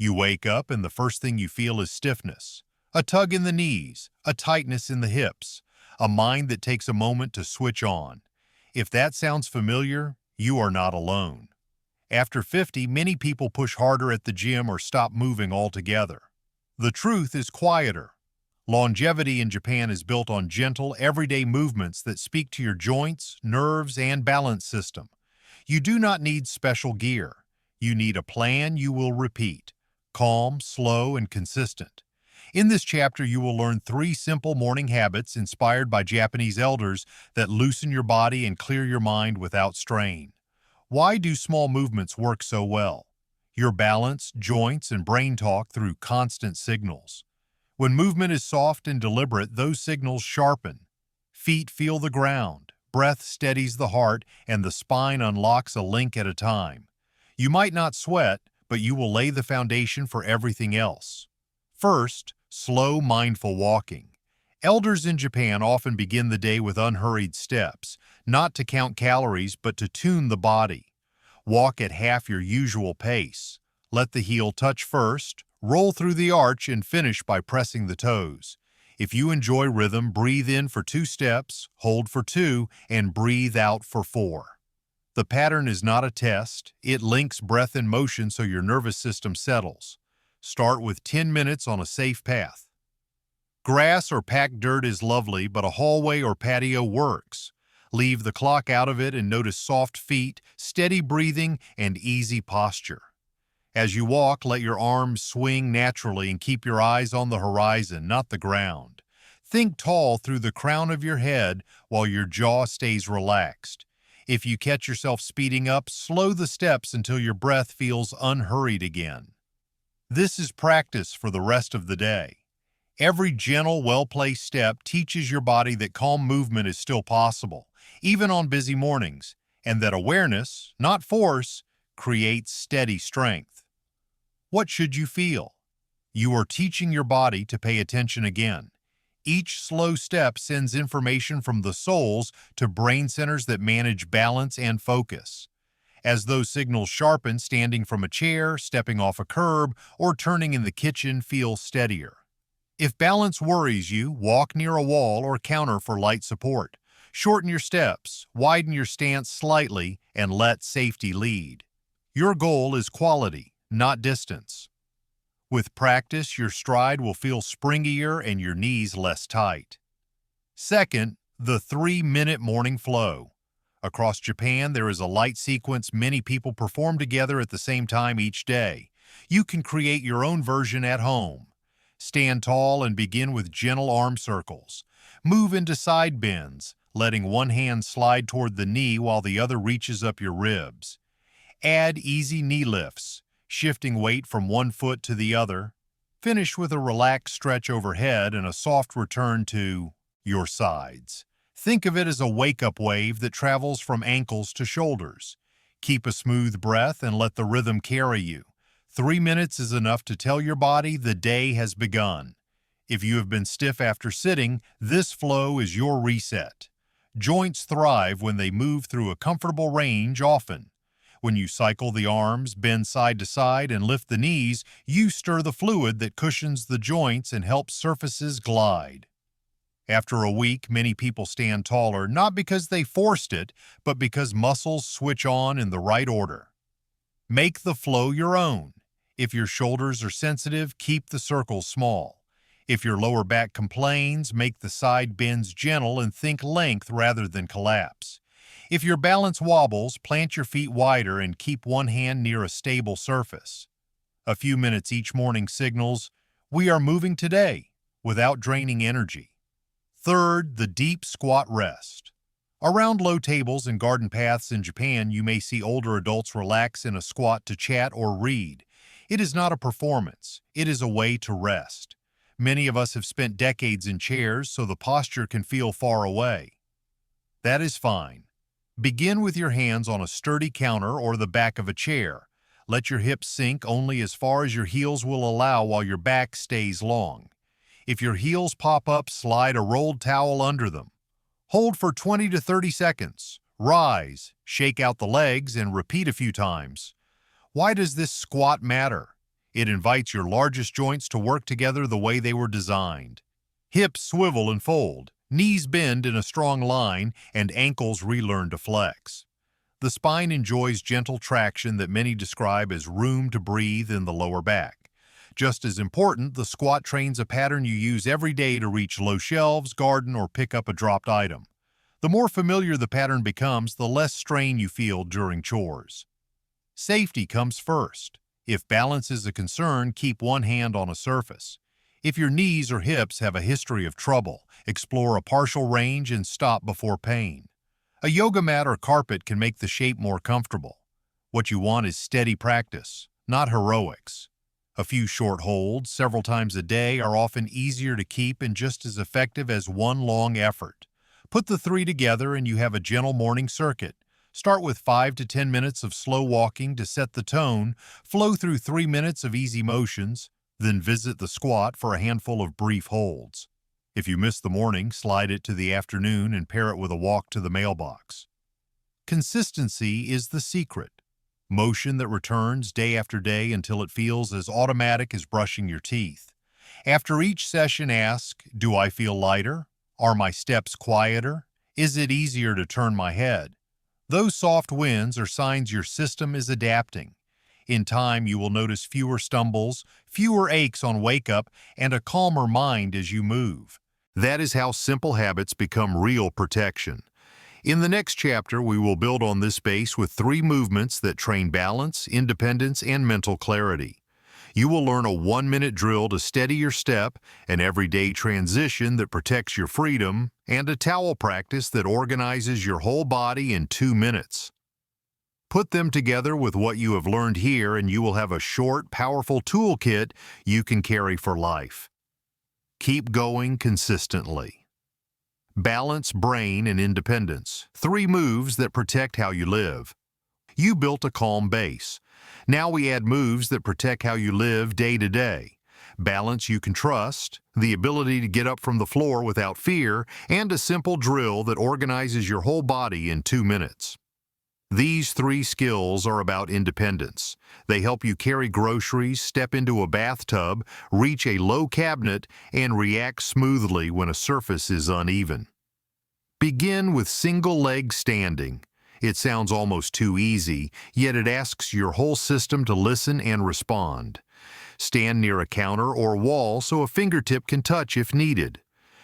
You wake up and the first thing you feel is stiffness, a tug in the knees, a tightness in the hips, a mind that takes a moment to switch on. If that sounds familiar, you are not alone. After 50, many people push harder at the gym or stop moving altogether. The truth is quieter. Longevity in Japan is built on gentle, everyday movements that speak to your joints, nerves, and balance system. You do not need special gear. You need a plan you will repeat, calm, slow, and consistent. In this chapter, you will learn 3 simple morning habits inspired by Japanese elders that loosen your body and clear your mind without strain. Why do small movements work so well? Your balance, joints, and brain talk through constant signals. When movement is soft and deliberate, those signals sharpen. Feet feel the ground, breath steadies the heart, and the spine unlocks a link at a time. You might not sweat, but you will lay the foundation for everything else. First, slow, mindful walking. Elders in Japan often begin the day with unhurried steps, not to count calories, but to tune the body. Walk at half your usual pace. Let the heel touch first, roll through the arch, and finish by pressing the toes. If you enjoy rhythm, breathe in for 2 steps, hold for 2, and breathe out for 4. The pattern is not a test. It links breath and motion so your nervous system settles. Start with 10 minutes on a safe path. Grass or packed dirt is lovely, but a hallway or patio works. Leave the clock out of it and notice soft feet, steady breathing, and easy posture. As you walk, let your arms swing naturally and keep your eyes on the horizon, not the ground. Think tall through the crown of your head while your jaw stays relaxed. If you catch yourself speeding up, slow the steps until your breath feels unhurried again. This is practice for the rest of the day. Every gentle, well-placed step teaches your body that calm movement is still possible, even on busy mornings, and that awareness, not force, creates steady strength. What should you feel? You are teaching your body to pay attention again. Each slow step sends information from the soles to brain centers that manage balance and focus. As those signals sharpen, standing from a chair, stepping off a curb, or turning in the kitchen feels steadier. If balance worries you, walk near a wall or counter for light support. Shorten your steps, widen your stance slightly, and let safety lead. Your goal is quality, not distance. With practice, your stride will feel springier and your knees less tight. Second, the 3-minute morning flow. Across Japan, there is a light sequence many people perform together at the same time each day. You can create your own version at home. Stand tall and begin with gentle arm circles. Move into side bends, letting one hand slide toward the knee while the other reaches up your ribs. Add easy knee lifts, shifting weight from one foot to the other. Finish with a relaxed stretch overhead and a soft return to your sides. Think of it as a wake-up wave that travels from ankles to shoulders. Keep a smooth breath and let the rhythm carry you. 3 minutes is enough to tell your body the day has begun. If you have been stiff after sitting, this flow is your reset. Joints thrive when they move through a comfortable range often. When you cycle the arms, bend side to side, and lift the knees, you stir the fluid that cushions the joints and helps surfaces glide. After a week, many people stand taller, not because they forced it, but because muscles switch on in the right order. Make the flow your own. If your shoulders are sensitive, keep the circles small. If your lower back complains, make the side bends gentle and think length rather than collapse. If your balance wobbles, plant your feet wider and keep one hand near a stable surface. A few minutes each morning signals, we are moving today, without draining energy. Third, the deep squat rest. Around low tables and garden paths in Japan, you may see older adults relax in a squat to chat or read. It is not a performance. It is a way to rest. Many of us have spent decades in chairs, so the posture can feel far away. That is fine. Begin with your hands on a sturdy counter or the back of a chair. Let your hips sink only as far as your heels will allow while your back stays long. If your heels pop up, slide a rolled towel under them. Hold for 20 to 30 seconds. Rise, shake out the legs, and repeat a few times. Why does this squat matter? It invites your largest joints to work together the way they were designed. Hips swivel and fold, knees bend in a strong line, and ankles relearn to flex. The spine enjoys gentle traction that many describe as room to breathe in the lower back. Just as important, the squat trains a pattern you use every day to reach low shelves, garden, or pick up a dropped item. The more familiar the pattern becomes, the less strain you feel during chores. Safety comes first. If balance is a concern, keep one hand on a surface. If your knees or hips have a history of trouble, explore a partial range and stop before pain. A yoga mat or carpet can make the shape more comfortable. What you want is steady practice, not heroics. A few short holds, several times a day, are often easier to keep and just as effective as one long effort. Put the three together and you have a gentle morning circuit. Start with 5 to 10 minutes of slow walking to set the tone, flow through 3 minutes of easy motions, then visit the squat for a handful of brief holds. If you miss the morning, slide it to the afternoon and pair it with a walk to the mailbox. Consistency is the secret. Motion that returns day after day until it feels as automatic as brushing your teeth. After each session, ask, do I feel lighter? Are my steps quieter? Is it easier to turn my head? Those soft wins are signs your system is adapting. In time, you will notice fewer stumbles, fewer aches on wake-up, and a calmer mind as you move. That is how simple habits become real protection. In the next chapter, we will build on this base with 3 movements that train balance, independence, and mental clarity. You will learn a 1-minute drill to steady your step, an everyday transition that protects your freedom, and a towel practice that organizes your whole body in 2 minutes. Put them together with what you have learned here and you will have a short, powerful toolkit you can carry for life. Keep going consistently. Balance, brain, and independence. 3 moves that protect how you live. You built a calm base. Now we add moves that protect how you live day to day. Balance you can trust, the ability to get up from the floor without fear, and a simple drill that organizes your whole body in 2 minutes. These 3 skills are about independence. They help you carry groceries, step into a bathtub, reach a low cabinet, and react smoothly when a surface is uneven. Begin with single leg standing. It sounds almost too easy, yet it asks your whole system to listen and respond. Stand near a counter or wall so a fingertip can touch if needed.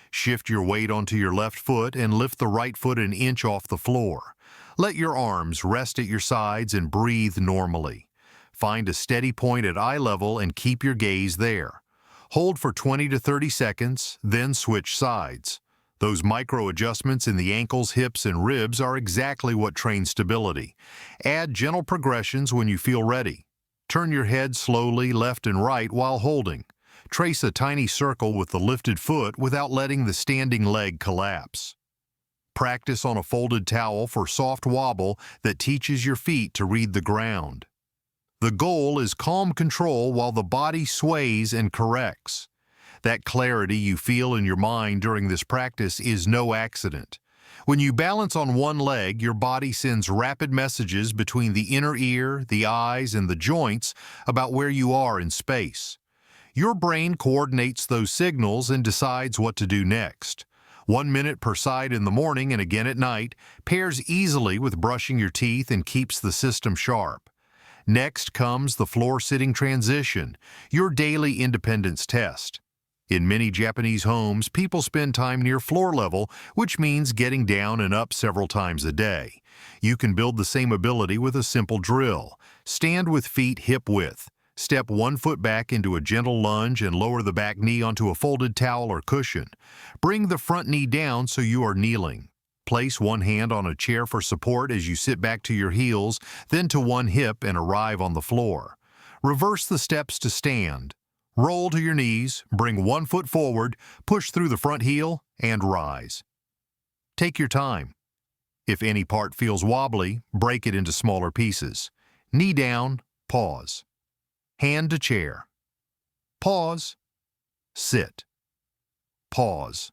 Shift your weight onto your left foot and lift the right foot an inch off the floor. Let your arms rest at your sides and breathe normally. Find a steady point at eye level and keep your gaze there. Hold for 20 to 30 seconds, then switch sides. Those micro adjustments in the ankles, hips, and ribs are exactly what train stability. Add gentle progressions when you feel ready. Turn your head slowly left and right while holding. Trace a tiny circle with the lifted foot without letting the standing leg collapse. Practice on a folded towel for soft wobble that teaches your feet to read the ground. The goal is calm control while the body sways and corrects. That clarity you feel in your mind during this practice is no accident. When you balance on one leg, your body sends rapid messages between the inner ear, the eyes, and the joints about where you are in space. Your brain coordinates those signals and decides what to do next. 1 minute per side in the morning and again at night pairs easily with brushing your teeth and keeps the system sharp. Next comes the floor-sitting transition, your daily independence test. In many Japanese homes, people spend time near floor level, which means getting down and up several times a day. You can build the same ability with a simple drill. Stand with feet hip width. Step 1 foot back into a gentle lunge and lower the back knee onto a folded towel or cushion. Bring the front knee down so you are kneeling. Place one hand on a chair for support as you sit back to your heels, then to one hip and arrive on the floor. Reverse the steps to stand. Roll to your knees, bring 1 foot forward, push through the front heel, and rise. Take your time. If any part feels wobbly, break it into smaller pieces. Knee down, pause. Hand to chair. Pause. Sit. Pause.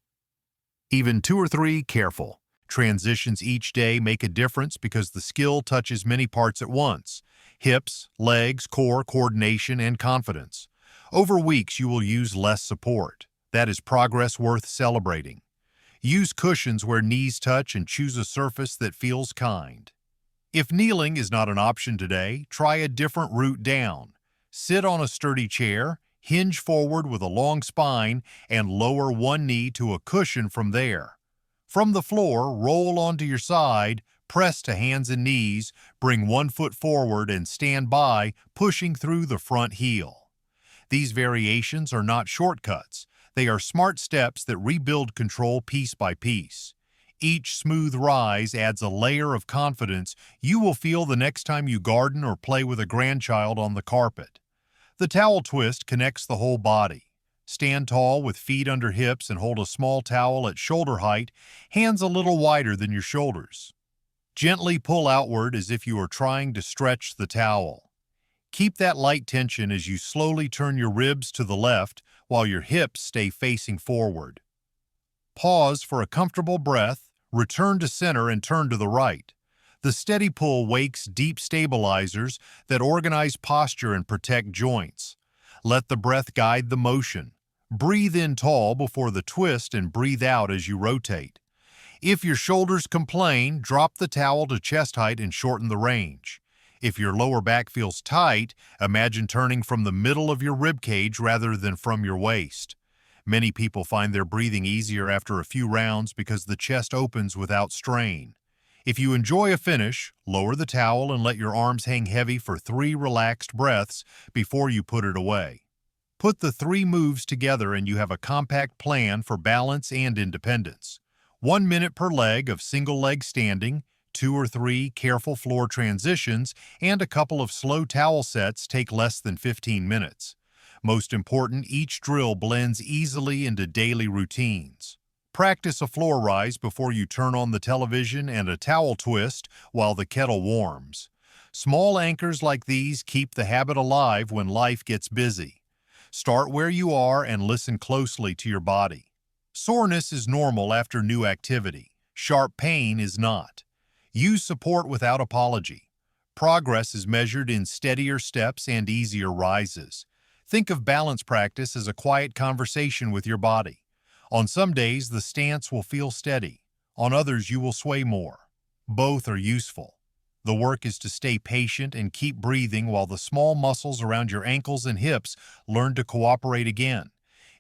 Even 2 or 3, careful. Transitions each day make a difference because the skill touches many parts at once. hips, legs, core, coordination, and confidence. Over weeks, you will use less support. That is progress worth celebrating. Use cushions where knees touch and choose a surface that feels kind. If kneeling is not an option today, try a different route down. Sit on a sturdy chair, hinge forward with a long spine, and lower one knee to a cushion from there. From the floor, roll onto your side, press to hands and knees, bring one foot forward and stand by, pushing through the front heel. These variations are not shortcuts. They are smart steps that rebuild control piece by piece. Each smooth rise adds a layer of confidence you will feel the next time you garden or play with a grandchild on the carpet. The towel twist connects the whole body. Stand tall with feet under hips and hold a small towel at shoulder height, hands a little wider than your shoulders. Gently pull outward as if you are trying to stretch the towel. Keep that light tension as you slowly turn your ribs to the left while your hips stay facing forward. Pause for a comfortable breath, return to center and turn to the right. The steady pull wakes deep stabilizers that organize posture and protect joints. Let the breath guide the motion. Breathe in tall before the twist and breathe out as you rotate. If your shoulders complain, drop the towel to chest height and shorten the range. If your lower back feels tight, imagine turning from the middle of your rib cage rather than from your waist. Many people find their breathing easier after a few rounds because the chest opens without strain. If you enjoy a finish, lower the towel and let your arms hang heavy for 3 relaxed breaths before you put it away. Put the 3 moves together and you have a compact plan for balance and independence. 1 minute per leg of single leg standing, 2 or 3 careful floor transitions, and a couple of slow towel sets take less than 15 minutes. Most important, each drill blends easily into daily routines. Practice a floor rise before you turn on the television and a towel twist while the kettle warms. Small anchors like these keep the habit alive when life gets busy. Start where you are and listen closely to your body. Soreness is normal after new activity. Sharp pain is not. Use support without apology. Progress is measured in steadier steps and easier rises. Think of balance practice as a quiet conversation with your body. On some days, the stance will feel steady. On others, you will sway more. Both are useful. The work is to stay patient and keep breathing while the small muscles around your ankles and hips learn to cooperate again.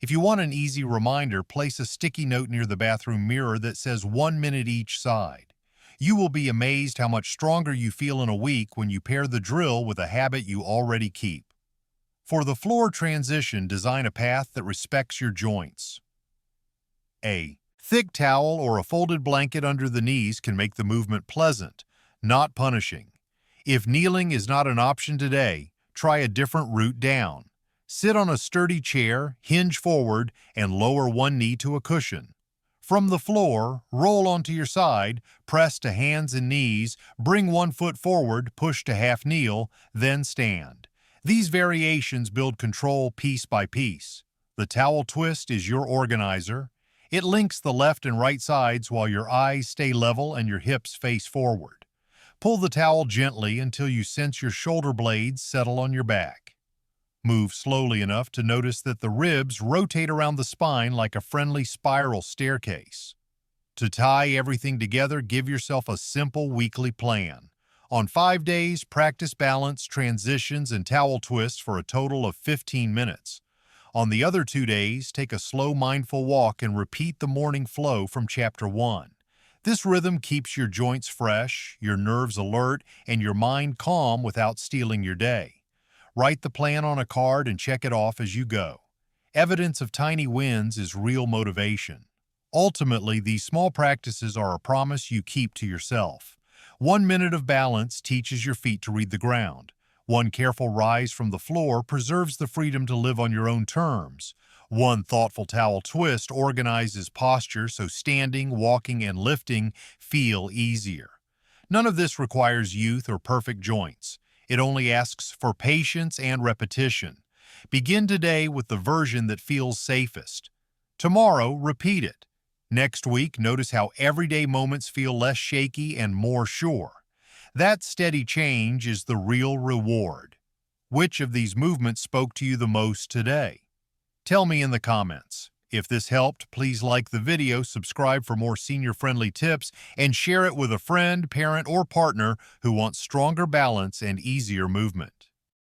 If you want an easy reminder, place a sticky note near the bathroom mirror that says 1 minute each side. You will be amazed how much stronger you feel in a week when you pair the drill with a habit you already keep. For the floor transition, design a path that respects your joints. A thick towel or a folded blanket under the knees can make the movement pleasant, not punishing. If kneeling is not an option today, try a different route down. Sit on a sturdy chair, hinge forward, and lower one knee to a cushion. From the floor, roll onto your side, press to hands and knees, bring one foot forward, push to half kneel, then stand. These variations build control piece by piece. The towel twist is your organizer. It links the left and right sides while your eyes stay level and your hips face forward. Pull the towel gently until you sense your shoulder blades settle on your back. Move slowly enough to notice that the ribs rotate around the spine like a friendly spiral staircase. To tie everything together, give yourself a simple weekly plan. On 5 days, practice balance, transitions, and towel twists for a total of 15 minutes. On the other 2 days, take a slow, mindful walk and repeat the morning flow from Chapter 1. This rhythm keeps your joints fresh, your nerves alert, and your mind calm without stealing your day. Write the plan on a card and check it off as you go. Evidence of tiny wins is real motivation. Ultimately, these small practices are a promise you keep to yourself. 1 minute of balance teaches your feet to read the ground. 1 careful rise from the floor preserves the freedom to live on your own terms. 1 thoughtful towel twist organizes posture so standing, walking, and lifting feel easier. None of this requires youth or perfect joints. It only asks for patience and repetition. Begin today with the version that feels safest. Tomorrow, repeat it. Next week, notice how everyday moments feel less shaky and more sure. That steady change is the real reward. Which of these movements spoke to you the most today? Tell me in the comments. If this helped, please like the video, subscribe for more senior-friendly tips, and share it with a friend, parent, or partner who wants stronger balance and easier movement.